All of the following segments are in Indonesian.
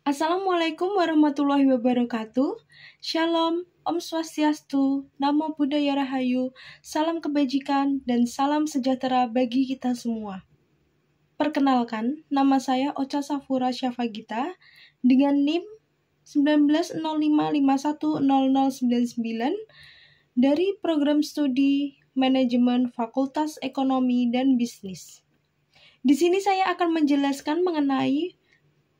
Assalamualaikum warahmatullahi wabarakatuh. Shalom, Om Swastiastu, Namo Buddhaya Rahayu, salam kebajikan, dan salam sejahtera bagi kita semua. Perkenalkan, nama saya Ocha Safura Syafagita dengan NIM 1905510099 dari Program Studi Manajemen Fakultas Ekonomi dan Bisnis. Di sini saya akan menjelaskan mengenai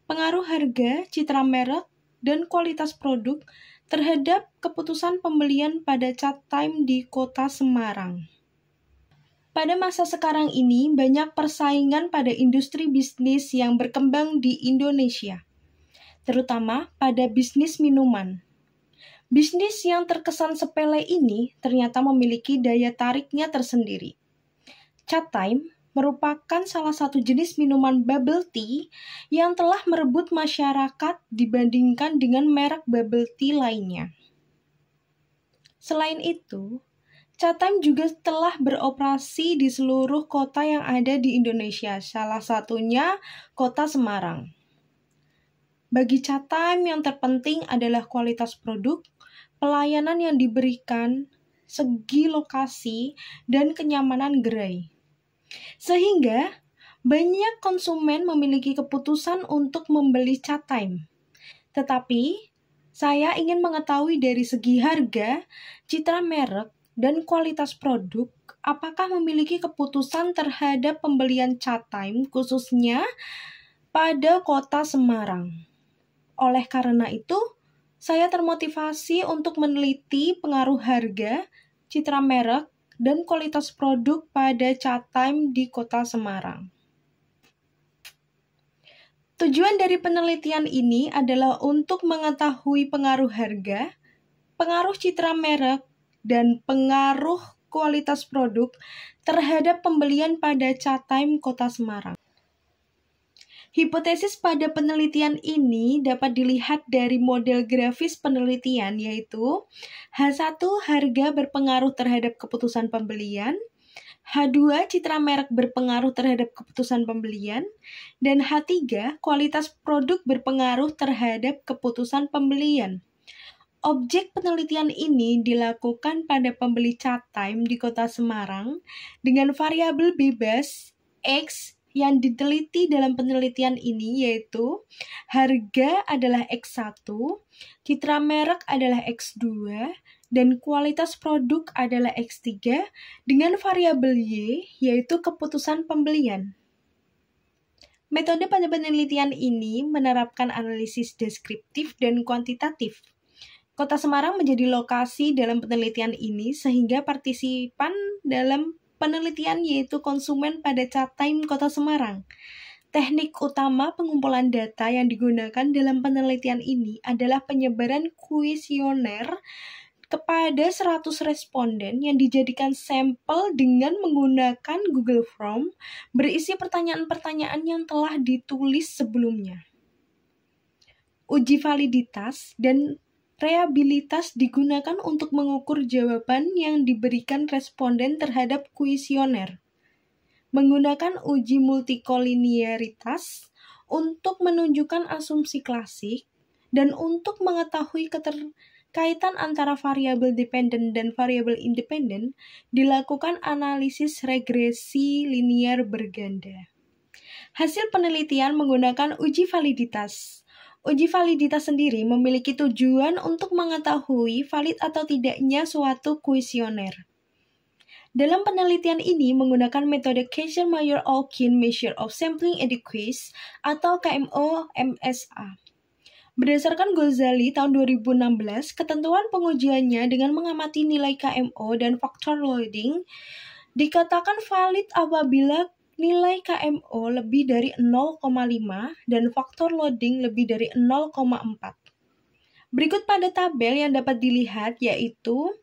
pengaruh harga, citra merek, dan kualitas produk terhadap keputusan pembelian pada chat time di Kota Semarang. Pada masa sekarang ini, banyak persaingan pada industri bisnis yang berkembang di Indonesia, terutama pada bisnis minuman. Bisnis yang terkesan sepele ini ternyata memiliki daya tariknya tersendiri. Chat time merupakan salah satu jenis minuman bubble tea yang telah merebut masyarakat dibandingkan dengan merek bubble tea lainnya. Selain itu, Chat time juga telah beroperasi di seluruh kota yang ada di Indonesia, salah satunya Kota Semarang. Bagi Chat time yang terpenting adalah kualitas produk, pelayanan yang diberikan, segi lokasi, dan kenyamanan gerai. Sehingga banyak konsumen memiliki keputusan untuk membeli chat time. Tetapi, saya ingin mengetahui dari segi harga, citra merek, dan kualitas produk, apakah memiliki keputusan terhadap pembelian chat time khususnya pada Kota Semarang. Oleh karena itu, saya termotivasi untuk meneliti pengaruh harga, citra merek, dan kualitas produk pada chat time di Kota Semarang. Tujuan dari penelitian ini adalah untuk mengetahui pengaruh harga, pengaruh citra merek, dan pengaruh kualitas produk terhadap pembelian pada chat time Kota Semarang. Hipotesis pada penelitian ini dapat dilihat dari model grafis penelitian, yaitu H1 harga berpengaruh terhadap keputusan pembelian, H2 citra merek berpengaruh terhadap keputusan pembelian, dan H3 kualitas produk berpengaruh terhadap keputusan pembelian. Objek penelitian ini dilakukan pada pembeli chat time di Kota Semarang dengan variabel bebas X yang diteliti dalam penelitian ini, yaitu harga adalah X1, citra merek adalah X2, dan kualitas produk adalah X3 dengan variabel Y, yaitu keputusan pembelian. Metode pada penelitian ini menerapkan analisis deskriptif dan kuantitatif. Kota Semarang menjadi lokasi dalam penelitian ini sehingga partisipan dalam penelitian yaitu konsumen pada chat time Kota Semarang. Teknik utama pengumpulan data yang digunakan dalam penelitian ini adalah penyebaran kuesioner kepada 100 responden yang dijadikan sampel dengan menggunakan Google Form berisi pertanyaan-pertanyaan yang telah ditulis sebelumnya. Uji validitas dan reliabilitas digunakan untuk mengukur jawaban yang diberikan responden terhadap kuesioner. Menggunakan uji multikolinearitas untuk menunjukkan asumsi klasik dan untuk mengetahui keterkaitan antara variabel dependen dan variabel independen, dilakukan analisis regresi linear berganda. Hasil penelitian menggunakan uji validitas. Uji validitas sendiri memiliki tujuan untuk mengetahui valid atau tidaknya suatu kuesioner. Dalam penelitian ini menggunakan metode Kaiser-Meyer-Olkin Measure of Sampling Adequacy atau KMO-MSA. Berdasarkan Ghazali tahun 2016, ketentuan pengujiannya dengan mengamati nilai KMO dan faktor loading dikatakan valid apabila nilai KMO lebih dari 0,5 dan faktor loading lebih dari 0,4. Berikut pada tabel yang dapat dilihat yaitu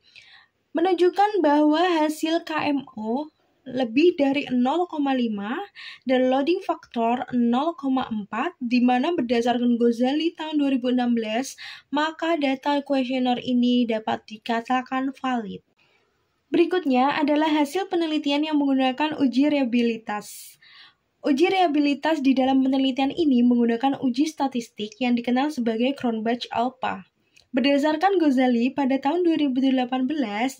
menunjukkan bahwa hasil KMO lebih dari 0,5 dan loading faktor 0,4 di mana berdasarkan Ghazali tahun 2016 maka data kuesioner ini dapat dikatakan valid. Berikutnya adalah hasil penelitian yang menggunakan uji reliabilitas. Uji reliabilitas di dalam penelitian ini menggunakan uji statistik yang dikenal sebagai Cronbach-Alpha. Berdasarkan Ghazali pada tahun 2018,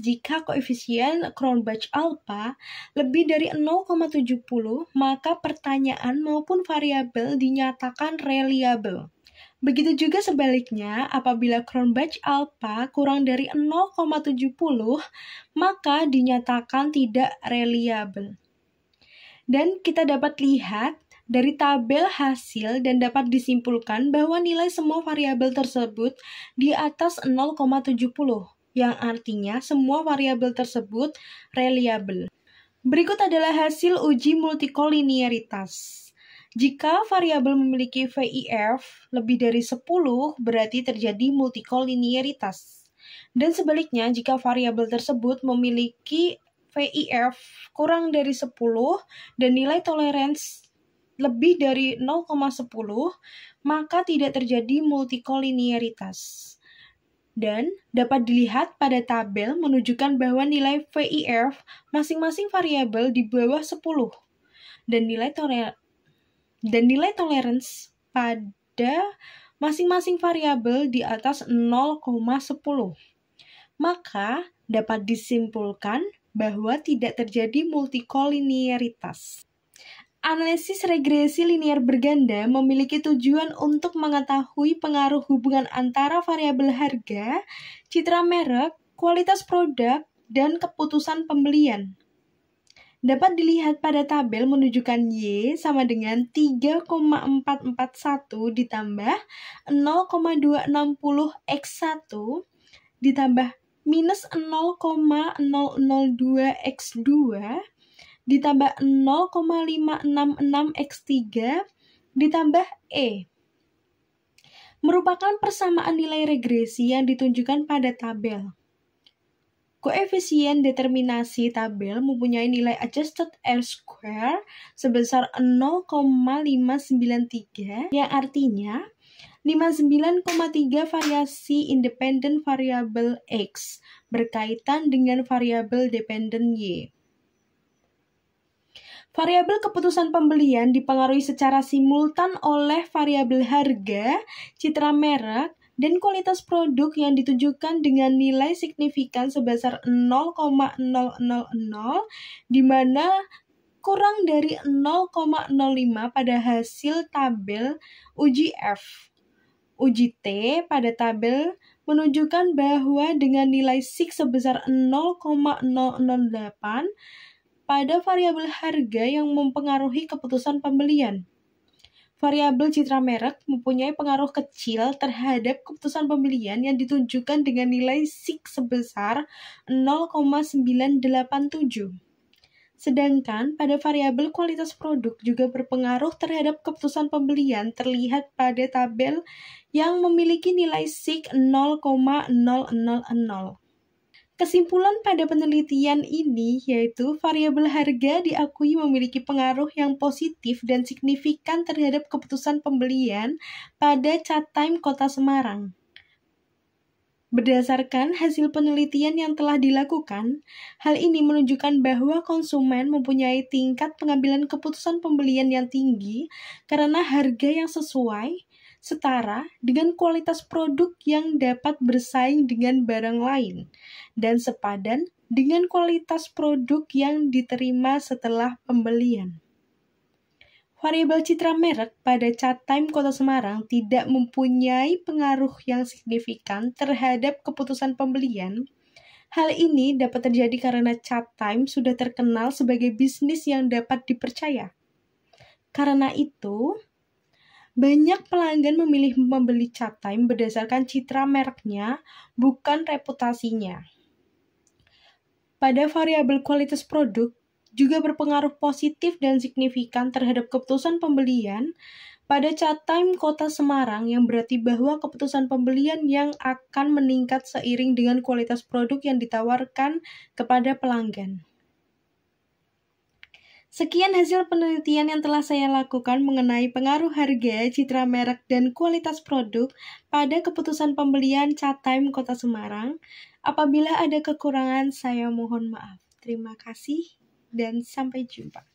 jika koefisien Cronbach-Alpha lebih dari 0,70, maka pertanyaan maupun variabel dinyatakan reliable. Begitu juga sebaliknya, apabila Cronbach-Alpha kurang dari 0,70, maka dinyatakan tidak reliable. Dan kita dapat lihat dari tabel hasil dan dapat disimpulkan bahwa nilai semua variabel tersebut di atas 0,70, yang artinya semua variabel tersebut reliable. Berikut adalah hasil uji multikoliniaritas. Jika variabel memiliki VIF lebih dari 10, berarti terjadi multikoliniaritas. Dan sebaliknya, jika variabel tersebut memiliki VIF kurang dari 10 dan nilai toleransi lebih dari 0,10, maka tidak terjadi multikoliniaritas. Dan dapat dilihat pada tabel menunjukkan bahwa nilai VIF masing-masing variabel di bawah 10 dan nilai toleransi pada masing-masing variabel di atas 0,10. Maka dapat disimpulkan bahwa tidak terjadi multikoliniaritas. Analisis regresi linear berganda memiliki tujuan untuk mengetahui pengaruh hubungan antara variabel harga, citra merek, kualitas produk, dan keputusan pembelian. Dapat dilihat pada tabel menunjukkan Y sama dengan 3,441 ditambah 0,260 X1 ditambah minus 0,002 X2 ditambah 0,566 X3 ditambah E. Merupakan persamaan nilai regresi yang ditunjukkan pada tabel. Koefisien determinasi tabel mempunyai nilai adjusted R-square sebesar 0,593, yang artinya 59,3 variasi independen variabel X berkaitan dengan variabel dependen Y. Variabel keputusan pembelian dipengaruhi secara simultan oleh variabel harga, citra merek, dan kualitas produk yang ditunjukkan dengan nilai signifikan sebesar 0,000, di mana kurang dari 0,05 pada hasil tabel uji F. Uji T pada tabel menunjukkan bahwa dengan nilai sig sebesar 0,008 pada variabel harga yang mempengaruhi keputusan pembelian. Variabel citra merek mempunyai pengaruh kecil terhadap keputusan pembelian yang ditunjukkan dengan nilai sig sebesar 0,987. Sedangkan pada variabel kualitas produk juga berpengaruh terhadap keputusan pembelian terlihat pada tabel yang memiliki nilai sig 0,000. Kesimpulan pada penelitian ini yaitu variabel harga diakui memiliki pengaruh yang positif dan signifikan terhadap keputusan pembelian pada Chat Time Kota Semarang. Berdasarkan hasil penelitian yang telah dilakukan, hal ini menunjukkan bahwa konsumen mempunyai tingkat pengambilan keputusan pembelian yang tinggi karena harga yang sesuai, setara dengan kualitas produk yang dapat bersaing dengan barang lain, dan sepadan dengan kualitas produk yang diterima setelah pembelian. Variabel citra merek pada Chat Time Kota Semarang tidak mempunyai pengaruh yang signifikan terhadap keputusan pembelian. Hal ini dapat terjadi karena Chat Time sudah terkenal sebagai bisnis yang dapat dipercaya. Karena itu, banyak pelanggan memilih membeli Chat Time berdasarkan citra mereknya, bukan reputasinya. Pada variabel kualitas produk, juga berpengaruh positif dan signifikan terhadap keputusan pembelian pada Chat Time Kota Semarang, yang berarti bahwa keputusan pembelian yang akan meningkat seiring dengan kualitas produk yang ditawarkan kepada pelanggan. Sekian hasil penelitian yang telah saya lakukan mengenai pengaruh harga, citra merek, dan kualitas produk pada keputusan pembelian Chat Time Kota Semarang. Apabila ada kekurangan, saya mohon maaf. Terima kasih dan sampai jumpa.